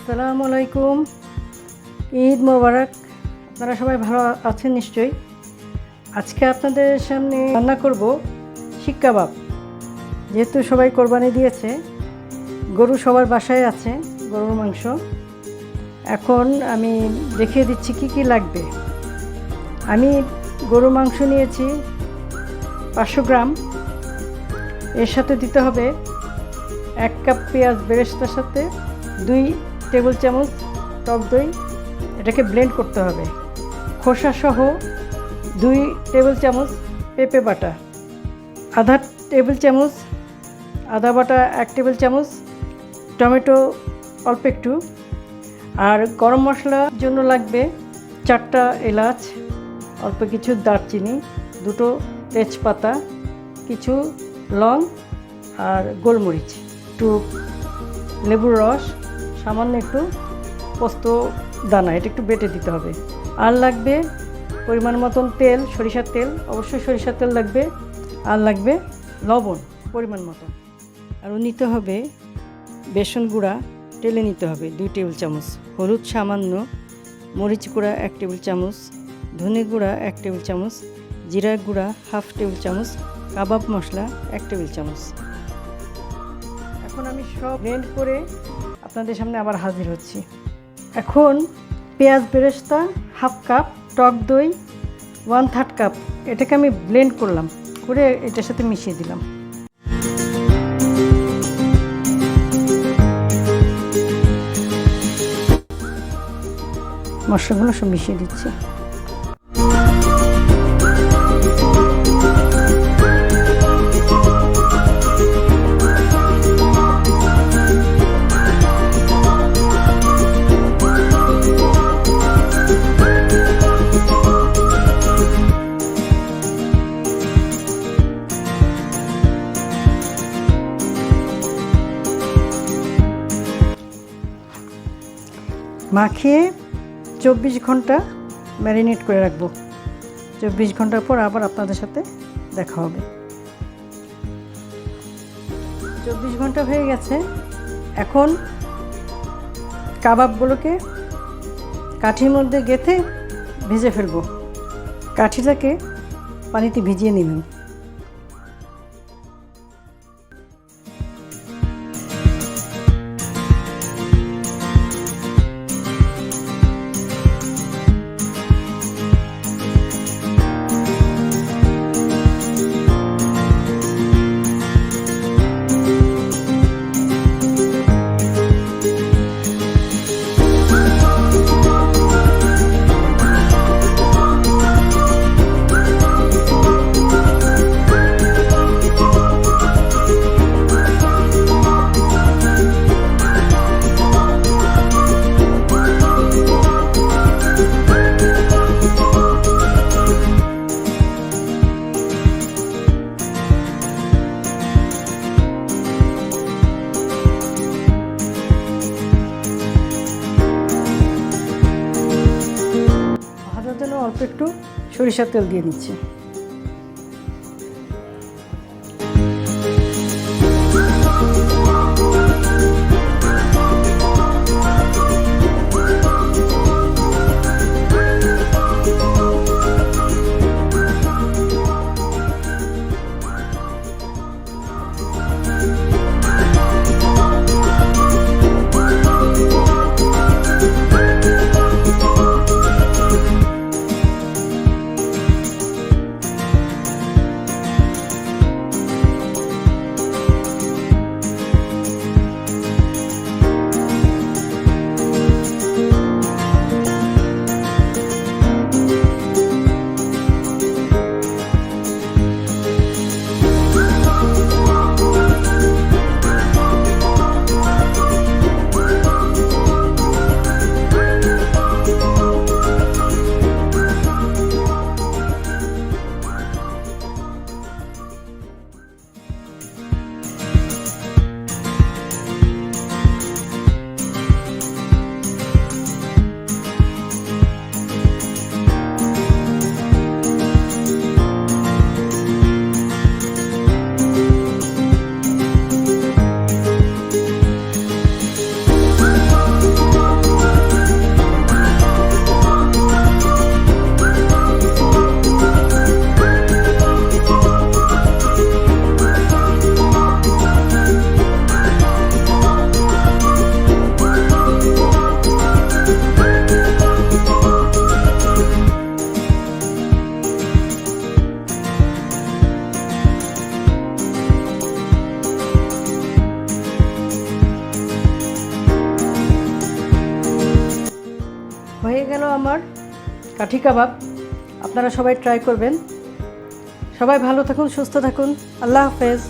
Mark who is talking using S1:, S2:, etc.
S1: আসসালামু আলাইকুম, ঈদ মোবারক। আপনারা সবাই ভালো আছেন নিশ্চয়ই। আজকে আপনাদের সামনে রান্না করব শিক কাবাব। যেহেতু সবাই কোরবানি দিয়েছে, গরু সবার বাসায় আছে, গরুর মাংস। এখন আমি দেখিয়ে দিচ্ছি কি কি লাগবে। আমি গরুর মাংস নিয়েছি 500 গ্রাম। এর সাথে দিতে হবে 1 কাপ পেঁয়াজ বেরেস্তার সাথে 2 টেবিল চামচ টক দই। এটাকে ব্লেন্ড করতে হবে। খোসা সহ 2 টেবিল চামচ পেঁপে বাটা, আধা টেবিল চামচ আদা বাটা, 1 টেবিল চামচ টমেটো অল্প একটু। আর গরম মশলার জন্য লাগবে 4টা এলাচ, অল্প কিছু দারচিনি, 2টো তেজপাতা, কিছু লং আর গোলমরিচ, একটু লেবুর রস, সামান্য একটু পোস্ত দানা। এটা একটু বেটে দিতে হবে। আর লাগবে পরিমাণ মতন তেল, সরিষার তেল, অবশ্যই সরিষার তেল লাগবে। আর লাগবে লবণ পরিমাণ মতন। আরও নিতে হবে বেসন গুঁড়া, টেলে নিতে হবে 2 টেবিল চামচ, হলুদ সামান্য, মরিচ গুঁড়া 1 টেবিল চামচ, ধনে গুঁড়া 1 টেবিল চামচ, জিরা গুঁড়া 1/2 টেবিল চামচ, কাবাব মশলা 1 টেবিল চামচ। এখন আমি সব ব্লেন্ড করে আপনাদের সামনে আবার হাজির হচ্ছি। এখন পেঁয়াজ বেরেস্তা 1/2 কাপ, টক দই 1/3 কাপ, এটাকে আমি ব্লেন্ড করলাম, করে এটার সাথে মিশিয়ে দিলাম। মশলাগুলো সব মিশিয়ে দিচ্ছি। মাখিয়ে 24 ঘন্টা ম্যারিনেট করে রাখবো। 24 ঘন্টার পর আবার আপনাদের সাথে দেখা হবে। 24 ঘন্টা হয়ে গেছে। এখন কাবাবগুলোকে কাঠির মধ্যে গেঁথে ভেজে ফেলবো। কাঠিটাকে পানিতে ভিজিয়ে নেবেন। অল্প একটু সরিষার তেল দিয়ে নিচ্ছি। কাঠি কাবাব আপনারা সবাই ট্রাই করবেন। সবাই ভালো থাকুন, সুস্থ থাকুন। আল্লাহ হাফেজ।